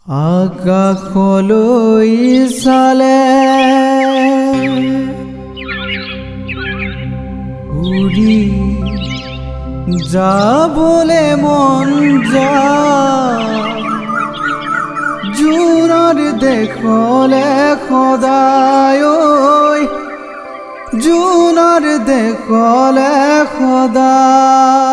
আকাশলৈ চালে উৰি যাবলে মন যায় জোনাৰ দেখলে সদায় জোনাৰ দেখলে সদায়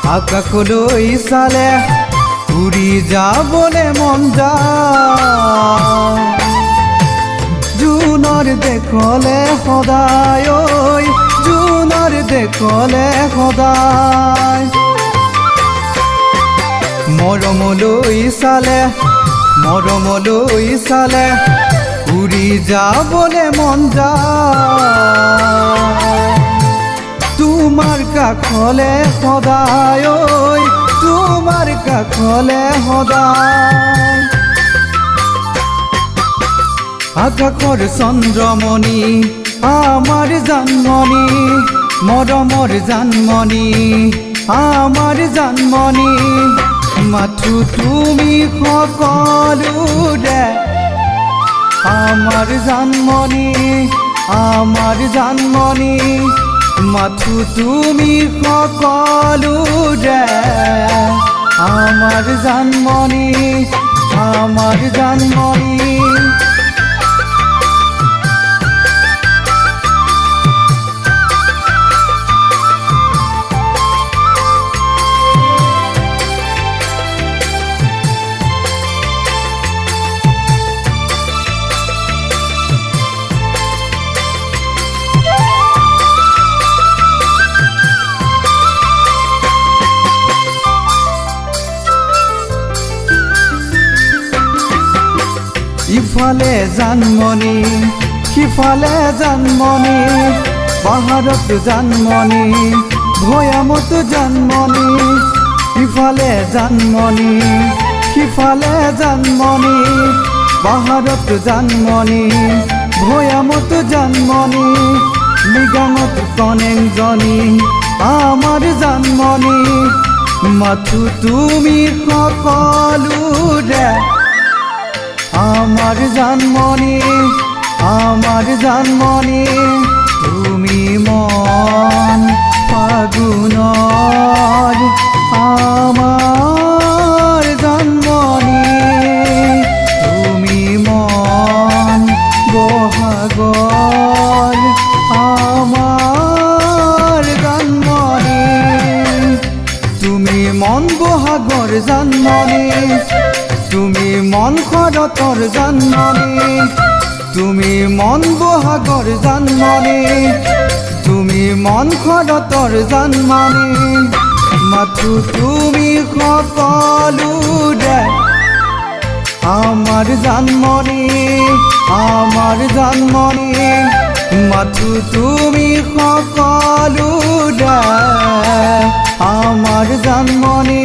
আকাশলৈ চালে উৰি যাবলে মন যায় জোনাৰ দেখলে সদায় জোনাৰ দেখলে সদায় মৰমলৈ চালে উৰি যাবলে মন যায় তোমাৰ কাখলে সদায় তোমাৰ কাখলে সদায় আকাশৰ চন্দ্ৰমণি আমাৰ জানমণি মৰমৰ জানমণি আমাৰ জানমণি মাথো তুমি সকলোৰে আমাৰ জানমণি মাথো তুমি সকলোৰে আমাৰ জানমণি ইফালে জানমণি সিফালে জানমণি পাহাৰত জানমণি ভৈয়ামত জানমণি ইফালে জানমণি সিফালে জানমণি পাহাৰত জানমণি ভৈয়ামত জানমণি মৃগাঙত কনেংজনী আমাৰ জানমণি মাথো তুমি সকলোৰে আমাৰ জানমণি তুমি মন ফাগুনৰ আমাৰ জানমণি তুমি মন বহাগৰ আমাৰ জানমণি তুমি মন বহাগৰ জানমণি তুমি মন শৰতৰ জানমণি তুমি মন বহাগৰ জানমণি তুমি মন শৰতৰ জানমণি মাথো তুমি সকলোৰে আমাৰ জানমণি মাথো তুমি সকলোৰে আমাৰ জানমণি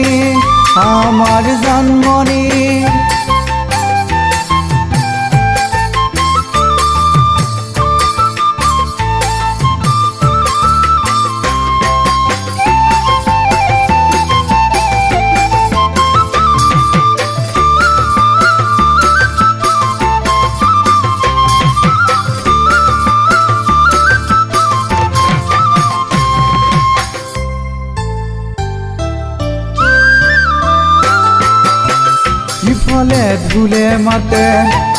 ইফালে ঢোলে মাতে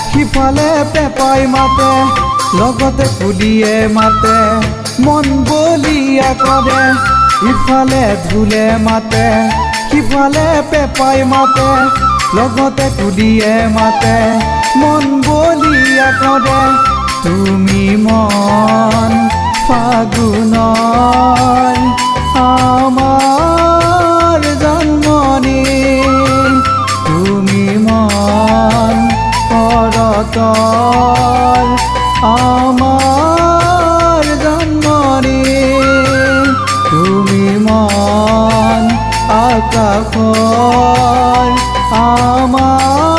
সিফালে পেপাই মাতে লগতে কুলিয়ে মাতে মন বলিয়া কৰে ইফালে ঢোলে মাতে সিফালে পেপাই মাতে লগতে কুলিয়ে মাতে মন বলিয়া কৰে তুমি মন ফাগুনৰ আমাৰ জানমণি তুমি মন শৰতৰ আমাৰ জানমণি তুমি মন আকাশৰ ঘৰ আমাৰ